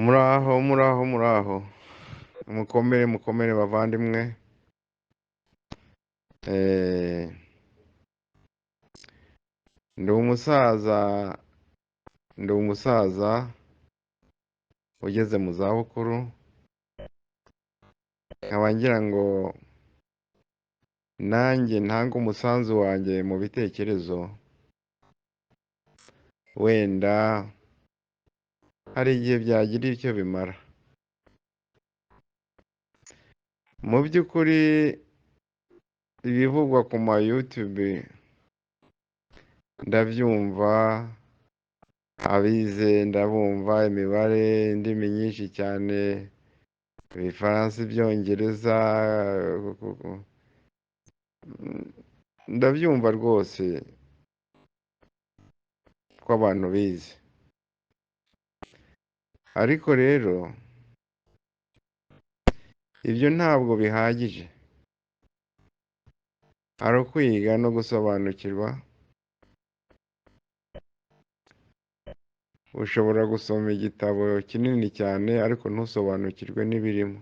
Muraho mukomere bavandimwe. Eh, ndi umusaza ugeze mu zabukuru, nkaba ngira ngo nanjye ntange umusanzu wanjye mu bitekerezo. Wenda hari igihe byagira icyo bimara. Mu by'ukuri ibivugwa ku ma YouTube ndabyumva, abize ndabumva imibare, indimi nyinshi cyane, Ibifaransa, Ibyongereza, ndabyumva rwose ko abantu bize. Ariko rero ibyo ntabwo bihagije. Hari ukwiga no gusobanukirwa. Ushobora gusoma igitabo kinini cyane ariko ntusobanukirwe n'ibirimo.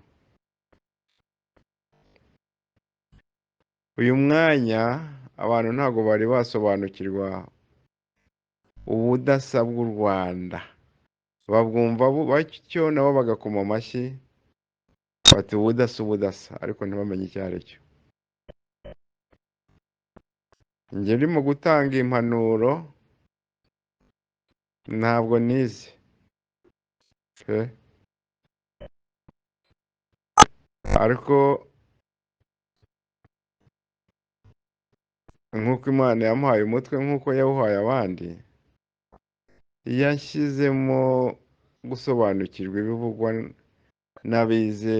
Uyu mwanya abantu ntabwo bari basobanukirwa ubudasa bw'u Rwanda. Babwumva batyo nabo bagakoma amashyi bati ubudasa, ariko ntibamenye icyo ari cyo. Njye ndimo gutanga impanuro, ntabwo nize ariko nk'uko Imana yamuhaye umutwe nk'uko yawuhaye abandi, yashyizemo gusobanukirwa ibivugwa n'abize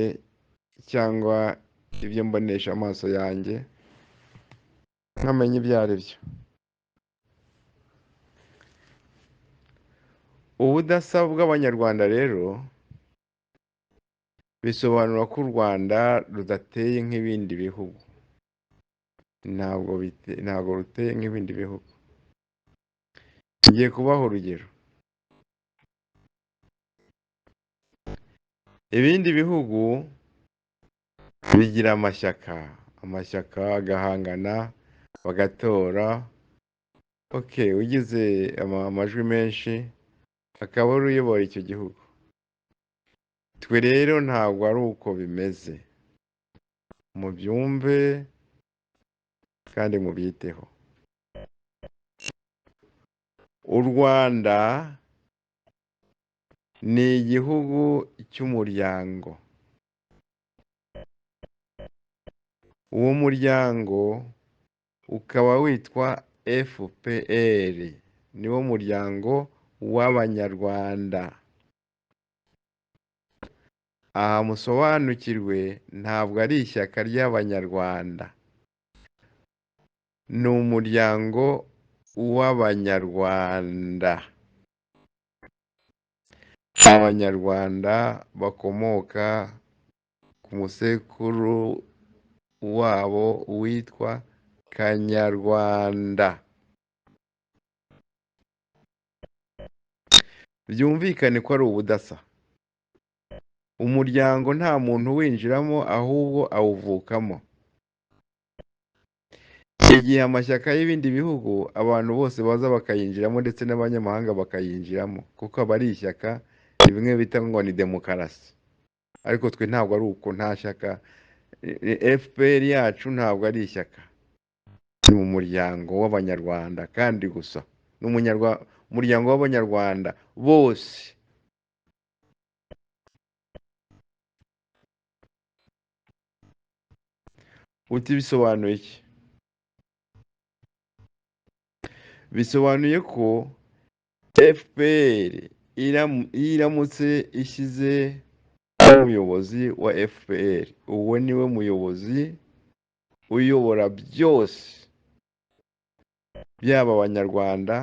cyangwa ibyo mbonesha amaso yanjye, nkamenya ibyo ari byo. Ubudasa bw'Abanyarwanda rero bisobanura ko u Rwanda rudateye nk'ibindi bihugu. Ntabwo ruteye nk'ibindi bihugu. Ngiye kubaha urugero. Ibindi bihugu bigira amashyaka agahangana, bagatora. Ugize amajwi menshi akaba ari uyobora icyo gihugu. Twe rero ntabwo ari uko bimeze. Mubyumve kandi mubyiteho. U Rwanda ni igihugu cy'umuryango. Uwo muryango ukaba witwa FPR. Niwo muryango w'Abanyarwanda. Aha musobanukirwe, ntabwo ari ishyaka ry'Abanyarwanda. Ni umuryango w'Abanyarwanda. Abanyarwanda bakomoka ku musekuru wabo witwa Kanyarwanda. Byumvikane ko ari ubudasa. Umuryango nta muntu winjiramo, ahubwo awuvukamo. Igihe amashyaka y'ibindi bihugu abantu bose baza bakayinjiramo, ndetse n'abanyamahanga bakayinjiramo, kuko aba ari ishyaka bimwe bita ngo ni demokarasi. Ariko twe ntabwo ari uko, nta shyaka. FPR yacu ntabwo ari ishyaka. Ni umuryango w'Abanyarwanda kandi gusa. Ni umuryango w'Abanyarwanda bose. Uti bisobanuye iki? Bisobanuye ko FPR iramutse ishyize umuyobozi wa FPR, uwo niwe muyobozi uyobora byose, byaba Abanyarwanda,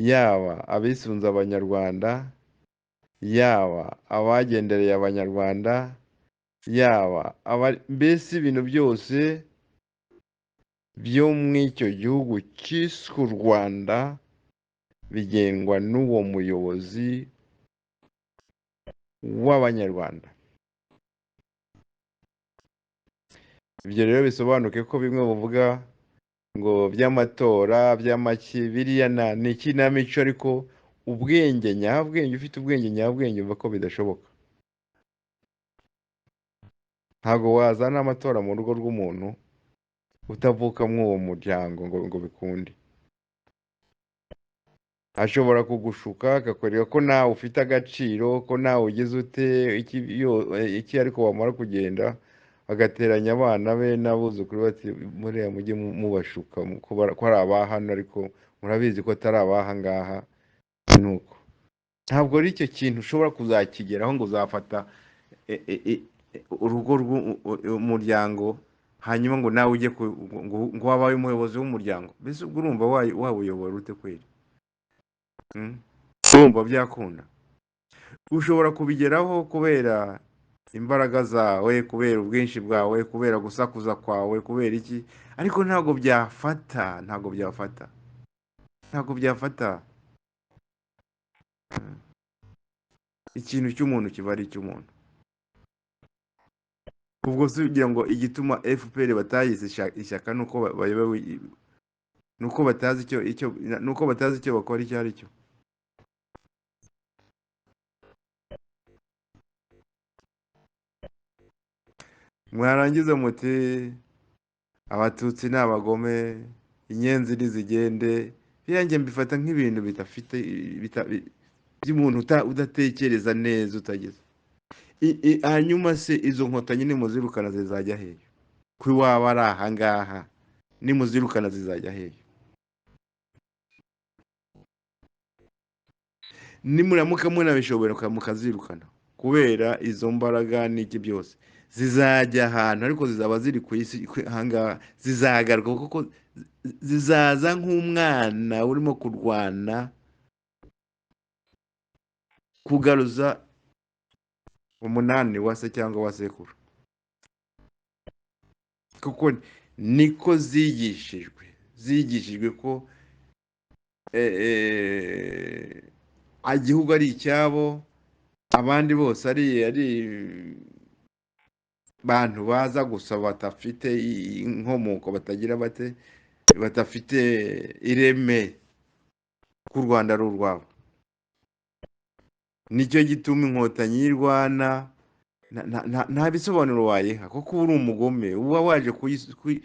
yaba abisunze Abanyarwanda, yaba abagendereye Abanyarwanda, yaba mbese ibintu byose byo mu icyo gihugu cyiswe u Rwanda bigengwa n'uwo muyobozi w'abanyarwanda. Ibyo rero bisobanuke ko bimwe muvuga ngo by'amatora by'amaki biriya ni ikinamico, ariko ubwenge nyabwenge, ufite ubwenge nyabwenge umva ko bidashoboka. Ntabwo wazana amatora mu rugo rw'umuntu utavuka mw'uwo muryango ngo bikunde. Ashobora kugushuka akakwereka ko nawe ufite agaciro, ko nawe ugize ute iki, ariko wamara kugenda agateranya abana be n'abuzukuru bati muriya mujye mubashuka ko ari abahano, ariko murabizi ko atari abaha ngaha. Nuko ntabwo ari icyo kintu ushobora kuzakigeraho ngo uzafata urugo rw'umuryango hanyuma ngo nawe ujye ngo wabaye umuyobozi w'umuryango. Mbese ubwo urumva wawuyobora ute kweri? Urumva byakunda? Ushobora kubigeraho kubera imbaraga zawe, kubera ubwinshi bwawe, kubera gusakuza kwawe, kubera iki, ariko ntabwo byafata, ntabwo byafata, ntabwo byafata. Ikintu cy'umuntu kiba ari icy'umuntu. Ubwo se ugira ngo igituma FPR batayize ishyaka nuko bayobewe, nuko batazi icyo bakora icyo ari cyo? Mwarangiza muti abatutsi ni abagome, inyenzi ntizigende. Birangiye mbifata nk'ibintu bidafite by'umuntu udatekereza neza, utageze. Hanyuma se izo nkotanyi nimuzirukana zizajya hehe? Ko waba ari ahangaha nimuzirukana zizajya hehe? Nimuramuka munabishobora mukazirukana kubera izo mbaraga n'iki byose, zizajya ahantu, ariko zizaba ziri ku isi ahangaha, zizagaruka kuko zizaza nk'umwana urimo kurwana kugaruza umunani wa se cyangwa wa sekuru, kuko niko zigishijwe ko igihugu ari icyabo, abandi bose ari bantu baza gusa batafite inkomoko, batagira batafite ireme, ko u Rwanda ari urwabo. Nicyo gituma inkotanyi y'irwana nta bisobanuro wayiha, kuko uri umugome, uba waje kuyiba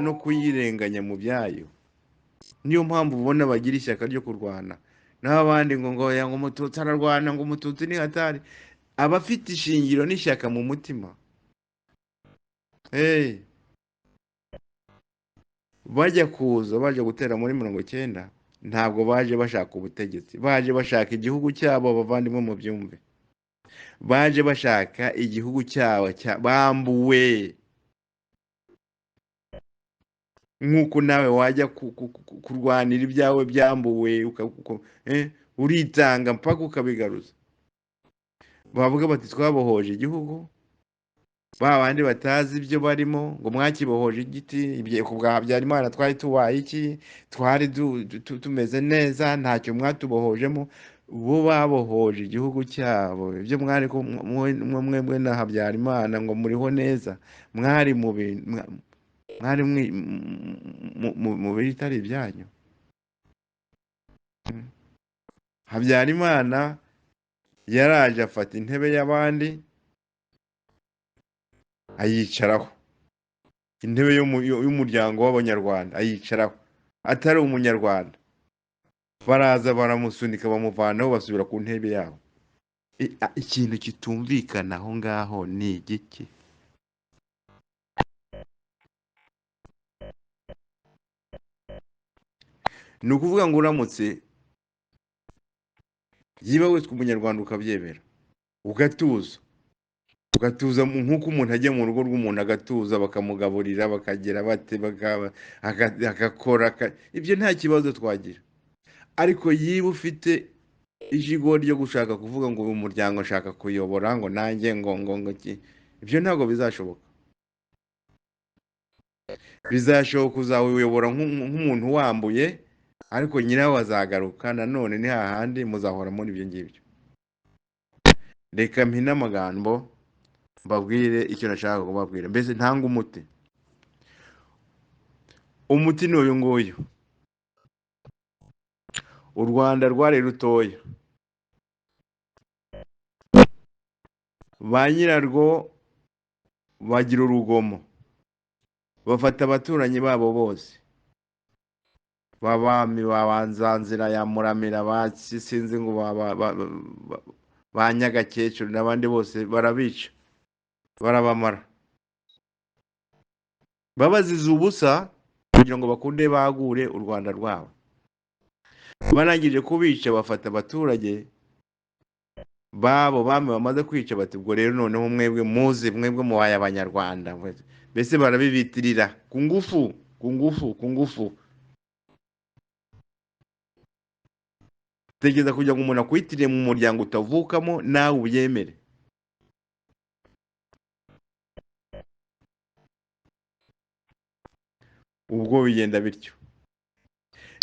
no kuyirenganya mu byayo. Niyo mpamvu ubona bagira ishyaka ryo kurwana. Naho abandi ngo umututsi ararwana, ngo umututsi ni hatari. Abafite ishingiro n'ishyaka mu mutima, bajya gutera muri 90, ntabwo baje bashaka ubutegetsi, baje bashaka igihugu cyabo. Abavandimwe mu byumve, baje bashaka igihugu cyabo bambuwe. Nk'uko nawe wajya kurwanira ibyawe byambuwe, uritanga mpaka ukabigaruza. Bavuga bati twabohoje igihugu, ba bandi batazi ibyo barimo ngo mwakibohoje igiti, ku bwa Habyarimana twari tubaye iki, twari tumeze neza, ntacyo mwatubohojemo. Bo babohoje igihugu cyabo. Ibyo mwari mwebwe na Habyarimana ngo muriho neza, mwari mu bitari ibyanyu. Habyarimana yaraje afata intebe y'abandi ayicaraho, intebe y'umuryango w'abanyarwanda ayicaraho, atari umunyarwanda. Baraza baramusunika bamuvanaho, basubira ku ntebe yabo. Ikintu kitumvikana aho ngaho ni igiki? Ni ukuvuga ngo uramutse yiba witwa umunyarwanda ukabyemera, ugatuza nk'uko umuntu ajya mu rugo rw'umuntu agatuza, bakamugaburira, bakagera bate, agakora, ibyo nta kibazo twagira. Ariko yiba ufite ijigo ryo gushaka kuvuga ngo uyu muryango nshaka kuyobora, ngo nanjye ngo ibyo ntabwo bizashoboka. Bizashoboka uzawuyobora nk'umuntu wambuye, ariko nyirawo azagaruka nanone, ni hahandi muzahora muri ibyo ngibyo. reka mpine amagambo mbabwire icyo nashaka kubabwira, mbese ntanga umuti. Umuti ni uyu nguyu: u Rwanda rwari rutoya, ba nyirarwo bagira urugomo, bafata abaturanyi babo bose, babami babanzanzira ya Muramira, sinzi ngo ba Nyagakecuru n'abandi bose barabica, barabamara, babaziza ubusa kugira ngo bakunde bagure u Rwanda rwabo. Barangije kubica bafata abaturage babo bami bamaze kwica, bati ubwo rero noneho mwebwe muze, mwebwe mubaye abanyarwanda. Mbese barabibitirira ku ngufu, ku ngufu, ku ngufu. Tekereza kugira ngo umuntu akwitire mu muryango utavukamo nawe ubyemere. Ubwo bigenda bityo.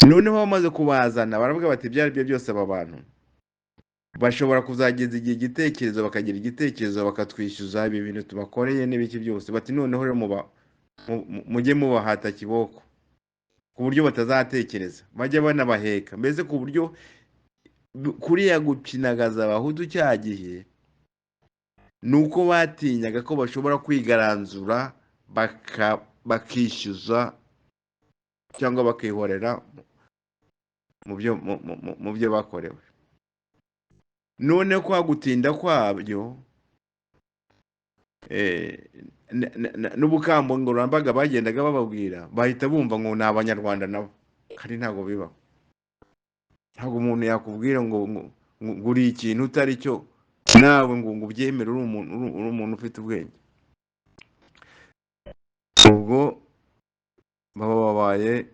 Noneho bamaze kubazana baravuga bati ibyo ari byo byose aba bantu bashobora kuzageza igihe igitekerezo, bakagira igitekerezo bakatwishyuza ibi bintu tubakoreye n'ibiki byose. Bati noneho rero mujye mubahata kiboko ku buryo batazatekereza, bajya banabaheka, mbese ku buryo kuriya gukinagaza abahutu cya gihe ni uko batinyaga ko bashobora kwigaranzura bakishyuza cyangwa bakihorera mu byo bakorewe. None kwa gutinda kwabyo n'ubukangurambaga bagendaga bababwira, bahita bumva ngo ni abanyarwanda nabo, kandi ntabwo bibaho. Ntabwo umuntu yakubwira ngo uri ikintu utari cyo nawe ngo ubyemere, uri umuntu ufite ubwenge. Ubwo baba babaye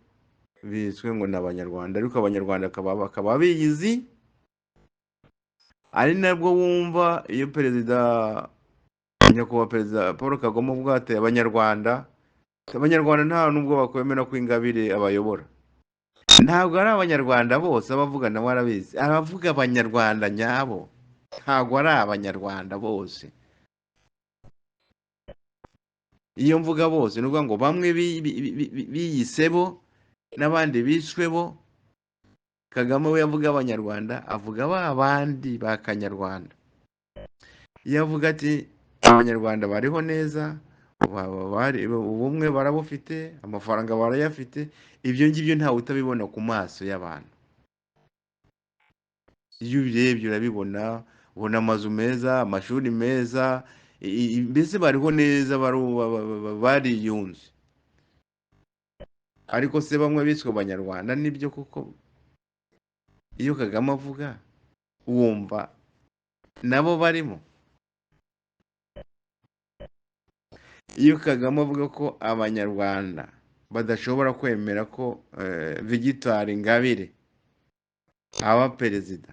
biswe ngo ni abanyarwanda, ariko abanyarwanda bakaba biyizi. Ari nabwo wumva iyo nyakubahwa perezida Paul Kagame ubwo ateye abanyarwanda nta nubwo bakwemera ko Ingabire abayobora. Ntabwo ari abanyarwanda bose abavuga, nawe arabizi, abavuga abanyarwanda nyabo ntabwo ari abanyarwanda bose. Iyo mvuga bose ni ukuvuga ngo bamwe biyise bo n'abandi biswe bo. Kagame we yavuga abanyarwanda, avuga ba bandi ba kanyarwanda. Iyo avuga ati abanyarwanda bariho neza, ubumwe barabufite, amafaranga barayafite, ibyo ngibyo ntawe utabibona ku maso y'abantu. Iyo ubirebye urabibona, ubona amazu meza, amashuri meza, mbese bariho neza, bariyunze. Ariko se bamwe biswe abanyarwanda nibyo kuko iyo Kagame avuga wumva nabo barimo. Iyo Kagame avuga ko abanyarwanda badashobora kwemera ko Victoire Ingabire aba perezida,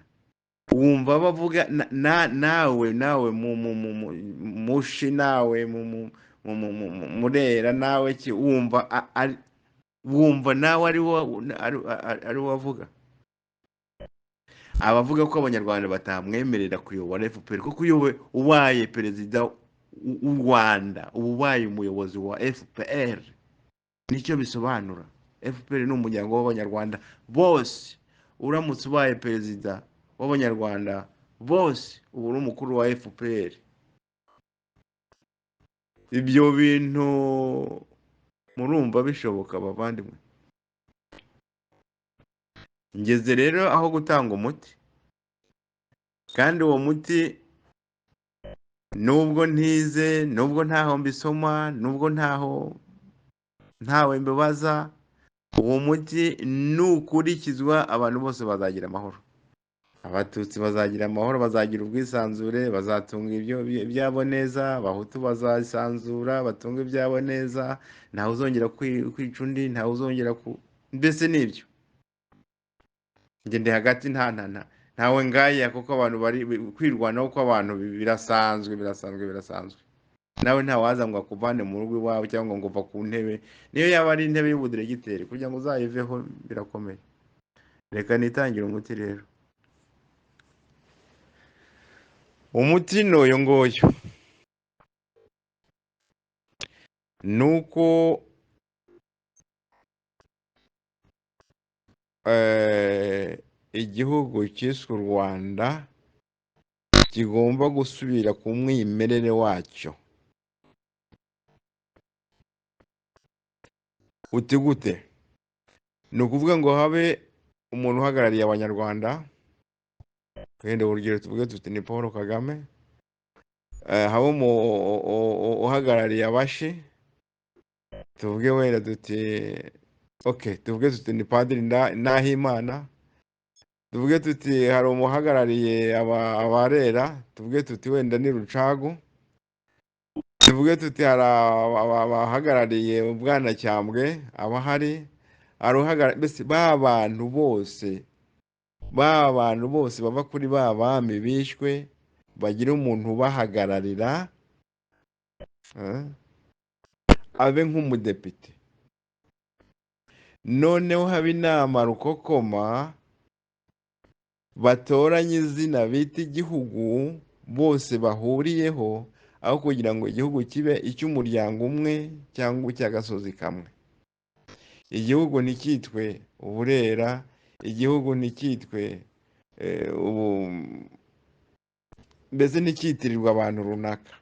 wumva bavuga nawe mushi, nawe murera, nawe ki, wumva nawe ari wo avuga. Abavuga ko abanyarwanda batamwemerera kuyobora FPR, kuko ubaye perezida w'u Rwanda uba ubaye umuyobozi wa FPR. Nicyo bisobanura. FPR ni umuryango w'abanyarwanda bose. Uramutse ubaye perezida w'abanyarwanda bose ubu uri umukuru wa FPR. Ibyo bintu murumva bishoboka bavandimwe? Ngeze rero aho gutanga umuti, kandi uwo muti nubwo ntize, nubwo ntaho mbisoma, nubwo ntawe mbibaza, uwo muti nukurikizwa abantu bose bazagira amahoro. Abatutsi bazagira amahoro, bazagira ubwisanzure, bazatunga ibyabo neza, abahutu bazasanzura batunga ibyabo neza, ntawe uzongera kwica undi, ntawe uzongera mbese nibyo. Ngende hagati ntawe ngaya, kuko abantu bari kwirwanaho ko abantu birasanzwe. Nawe ntawaza ngo akuvane mu rugo iwawe cyangwa ngo uva ku ntebe, niyo yaba ari intebe y'ubudiregiteri, kugira ngo uzayiveho birakomeye. Reka nitangire umuti rero. umuti n'uyu nguyu nuko igihugu cyiswe u Rwanda kigomba gusubira ku mwimerere wacyo. Uti gute? Ni ukuvuga ngo habe umuntu uhagarariye abanyarwanda, wenda urugero tuvuge tuti ni Paul Kagame, habe uhagarariye abashi, tuvuge wenda tuti tuvuge tuti ni Padiri Nahimana, tuvuge tuti hari umuhagarariye abarera, tuvuge tuti wenda ni Rucagu, tuvuge tuti hari abahagarariye Ubwanacyambwe abahari, mbese ba bantu bose bava kuri ba bami bishwe bagira umuntu ubahagararira, abe nk'umudepite. Noneho haba inama rukokoma batoranye izina bita igihugu bose bahuriyeho, aho kugira ngo igihugu kibe icy'umuryango umwe cyangwa icy'agasozi kamwe. Igihugu nticyitwe Uburera, igihugu nticyitwe mbese nticyitirirwa abantu runaka.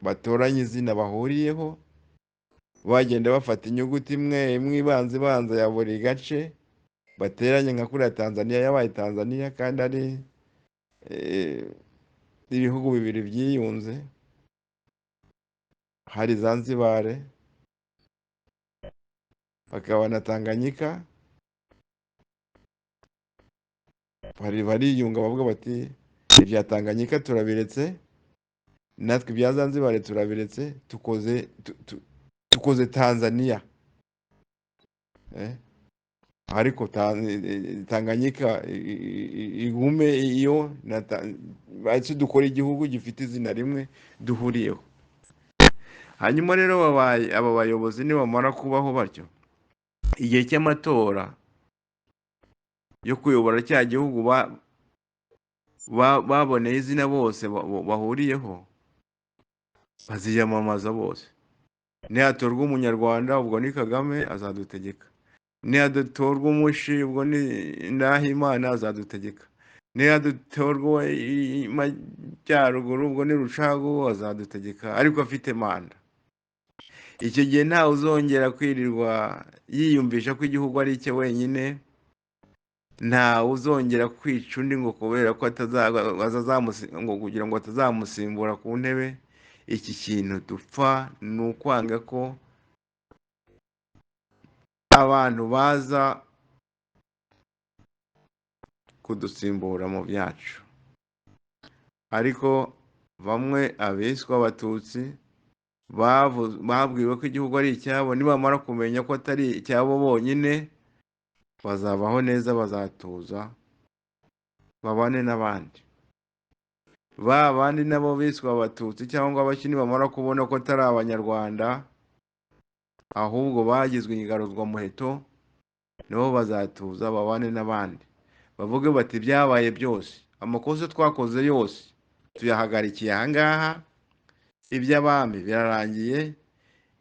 Batoranye izina bahuriyeho, bagenda bafata inyuguti imwe imwe ibanza ya buri gace, bateranye nka kuriya Tanzania yabaye Tanzania kandi ari ibihugu bibiri byiyunze, hari Zanzibar, hakaba na Tanganyika, bariyunga bavuga bati ibya Tanganyika turabiretse, natwe ibya Zanzibar turabiretse, tukoze Tanzania. Ariko Tanganyika igume iyo bahise dukora igihugu gifite izina rimwe duhuriyeho. Hanyuma rero aba bayobozi nibamara kubaho batyo, igihe cy'amatora yo kuyobora cya gihugu baboneye izina bose bahuriyeho, baziyamamaza bose. Nihatorwa umunyarwanda ubwo ni Kagame azadutegeka, nihatorwa umushi ubwo ni Nahimana azadutegeka, nihatorwa Majyaruguru ubwo ni Rucagu azadutegeka, ariko afite manda. Icyo gihe ntawe uzongera kwirirwa yiyumvisha ko igihugu ari icye wenyine, ntawe uzongera kwica undi ngo kubera ko kugira ngo atazamusimbura ku ntebe. Iki kintu dupfa ni ukwanga ko abantu baza kudusimbura mu byacu. Ariko bamwe abiswe Abatutsi babwiwe ko igihugu ari icyabo, nibamara kumenya ko atari icyabo bonyine, bazabaho neza, bazatuza, babane n'abandi. Ba bandi nabo biswe Abatutsi cyangwa abakini bamara kubona ko atari abanyarwanda, ahubwo bagizwe ingaruzwa muheto, nabo bazatuza, babane n'abandi, bavuge bati byabaye byose, amakosa twakoze yose tuyahagarikiye ahangaha, iby'abami birarangiye,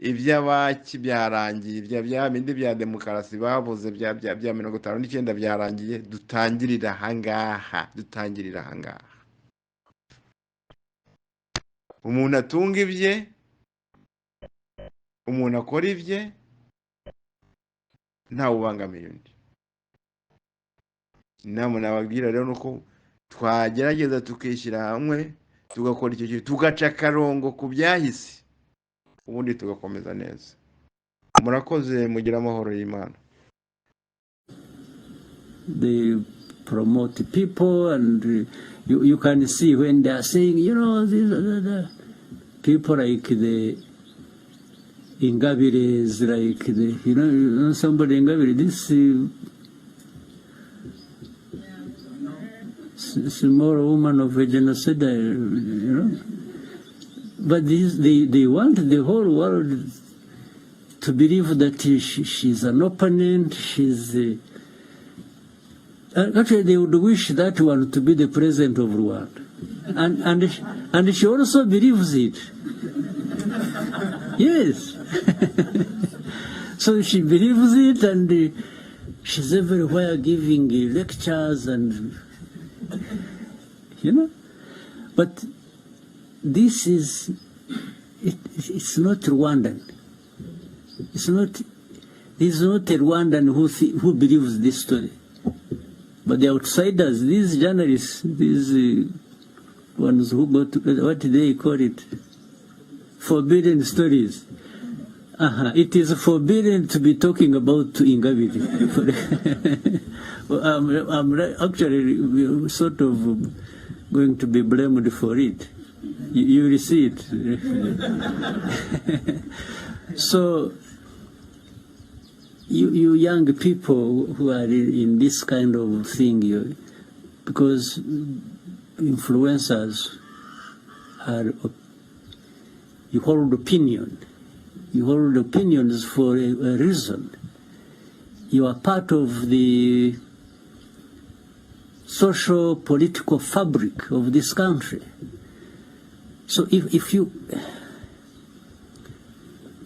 iby'abaki byarangiye, bya bindi bya demokarasi bavuze bya 59 byarangiye, dutangirira ahangaha. Umuntu atunga ibye, umuntu akora ibye, ntawe ubangamiye undi. Inama nababwira rero nuko twagerageza tukishyira hamwe, tugakora icyo kintu, tugaca akarongo ku byahise, ubundi tugakomeza neza. Murakoze, mugira amahoro y'Imana. They promote people, and you can see when they are saying, these people like the Ingabire is like the, somebody Ingabire, this small woman of a genocide, But they want the whole world to believe that she's an opponent, she's Actually, they would wish that one to be the president of Rwanda. And she also believes it. Yes. So she believes it, and she's everywhere giving lectures and, But this is, it's not Rwandan. This is not a Rwandan who believes this story. But the outsiders, these journalists, these ones who go to, what do they call it? Forbidden stories. It is forbidden to be talking about Ingabire. I'm actually sort of going to be blamed for it. You will see it. So, you young people who are in this kind of thing, because influencers you hold opinion. You hold opinions for a reason. You are part of the social political fabric of this country. So if you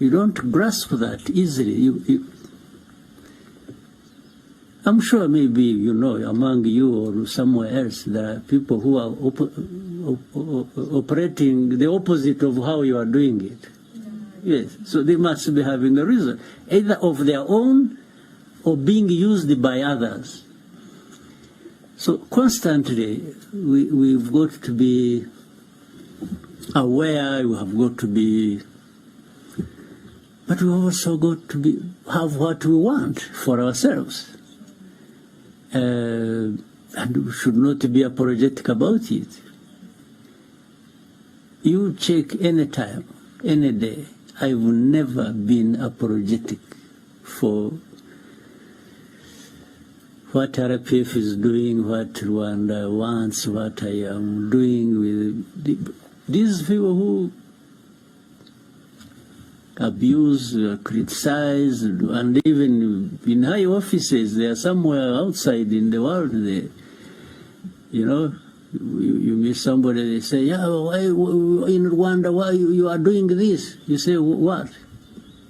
don't grasp that easily, I'm sure maybe among you or somewhere else there are people who are operating the opposite of how you are doing it. Yes, so they must be having a reason, either of their own or being used by others. So constantly we've got to be aware, we have got to be, but we also got to have what we want for ourselves. And we should not be apologetic about it. You check any time, any day, I've never been apologetic for what RPF is doing, what Rwanda wants, what I am doing with these people who abuse, criticize, and even in high offices, they are somewhere outside in the world. You meet somebody, they say, yeah, why in Rwanda, why you are doing this? You say, what?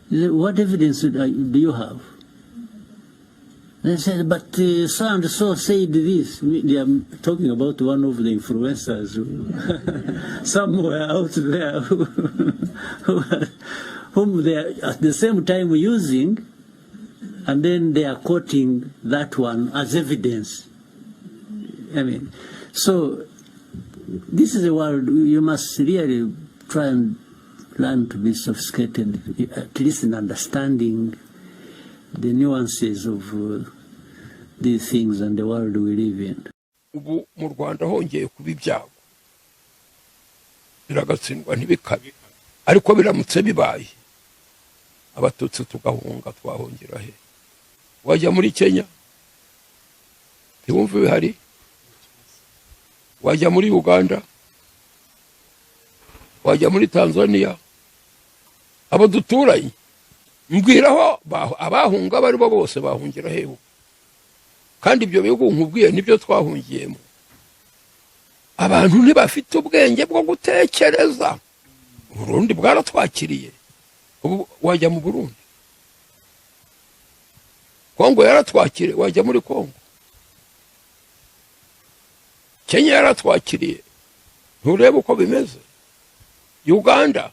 You say, what evidence do you have? They said, but so and so said this. They are talking about one of the influencers somewhere out there whom they are at the same time using, and then they are quoting that one as evidence. So this is a world you must really try and learn to be sophisticated, at least in understanding the nuances of these things and the world we live in. Ubu mu Rwanda hongeye kuba ibyago biragatsindwa ntibikabe, ariko biramutse bibaye abatutsi tugahunga twahongera he? Wajya muri Kenya ntiwumve bihari, wajya muri Uganda, wajya muri Tanzania, abo duturanye mbwiraho abahunga bari bo bose bahungira heho, kandi ibyo bihugu nkubwiye nibyo twahungiyemo. Abantu ntibafite ubwenge bwo gutekereza. Burundi bwaratwakiriye, ubu wajya mu Burundi. Kongo yaratwakiriye, wajya muri Kongo. Kenya yaratwakiriye, nturebe uko bimeze. Uganda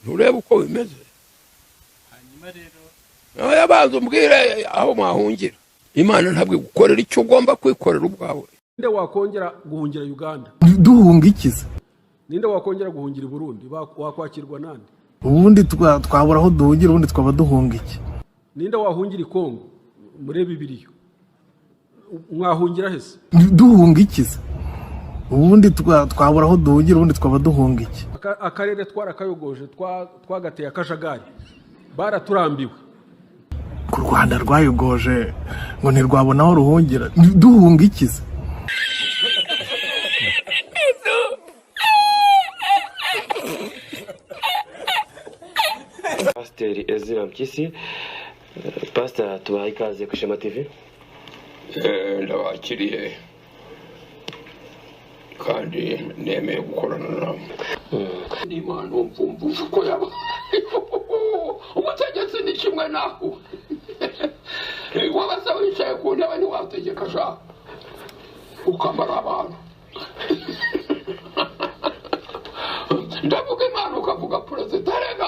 nturebe uko bimeze. Yabanza umbwire aho mwahungira. Imana ntabwo gukorera icyo ugomba kwikorera ubwawe. Ninde wakongera guhungira Uganda? Duhunga ikiza. Ninde wakongera guhungira Burundi? Wakwakirwa nande? Ubundi twabura aho duhungira, ubundi twaba duhunga iki? Ninde wahungira Kongo? Murebe Bibiliya. Mwahungira hese? Duhunga ikiza. Ubundi twabura aho duhungira, ubundi twaba duhunga iki? Akarere twarakayogoje, twagateye akajagari. Baraturambiwe. Ku Rwanda rwayogoje ngo ntirwabona aho ruhungira. Duhunga ikiza. Pasiteri Ezra Mpyisi, Pastor tubaha ikaze ku Shema TV. ndabakiriye kandi nemeye gukorana namwe n'Imana umvumva uko yaba umutegetsi ni kimwe nawe wabaza wicaye ku ntebe ntiwategeka sha ukamara abantu ndavuga Imana ukavuga perezida rega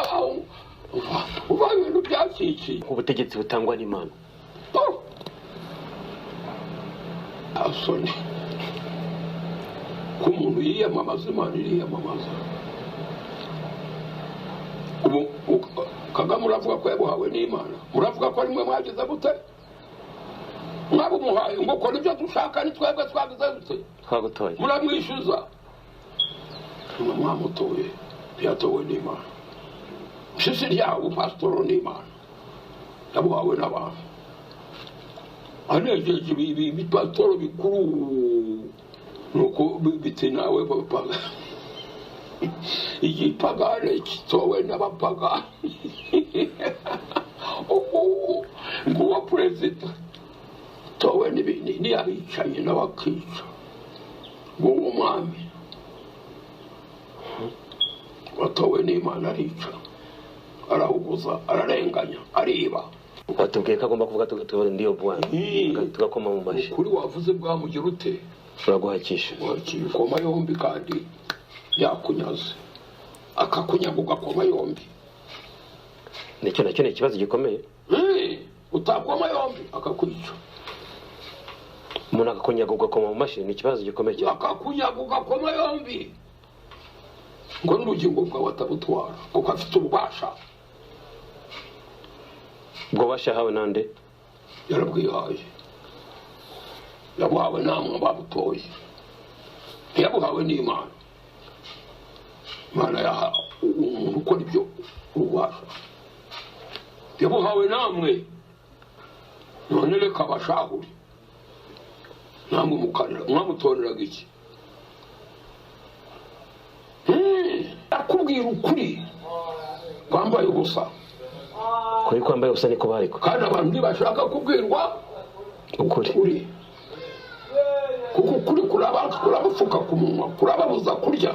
uva ibintu byacikiye ubutegetsi butangwa n'Imana asoni ko umuntu yiyamamaza Imana iriyamamaza ubu Kagame muravuga ko yabuhawe n'Imana muravuga ko nimwe mwagize bute mwaba umuhaye ngo ukora ibyo dushaka ni twebwe twagize dute twagutoye muramwishyuza mwamutoye ntiyatowe n'Imana shisi ryawe pasitoro n'Imana yabuhawe n'abantu anejeje ibipasitoro bikuru nuko biti nawe bapaga igipagane kitowe n'abapagani nguwa perezida towe n'iyabicanye n'abakica nguwo umwami watowe n'Imana arica arahuguza ararenganya ariba watubwiye ko agomba kuvuga tubone ndiyo bwana tugakoma mu mashi kuri wavuze bwamugira ute turaguhakisha koma yombi kandi yakunyaze akakunyaga ugakoma yombi nicyo nacyo ni ikibazo gikomeye utakoma yombi akakwica umuntu akakunyaga ugakoma mu mashi ni ikibazo gikomeye cyane akakunyaga ugakoma yombi ngo n'urugingo bwawe atabutwara kuko afite ububasha ubwo bashahawe nande yarabwihaye yabuhawe namwe babutoye ntiyabuhawe n'Imana Imana yaha umuntu ukora ibyo ububasha yabuhawe namwe none reka abashahure namwe mukarira mwamutoreraga iki akubwira ukuri kwambaye ubusa kuri kwambaye ubusa niko bariko kandi abantu ntibashaka kubwirwa ukuri kuko ukuri kurabapfuka ku munwa kurababuza kurya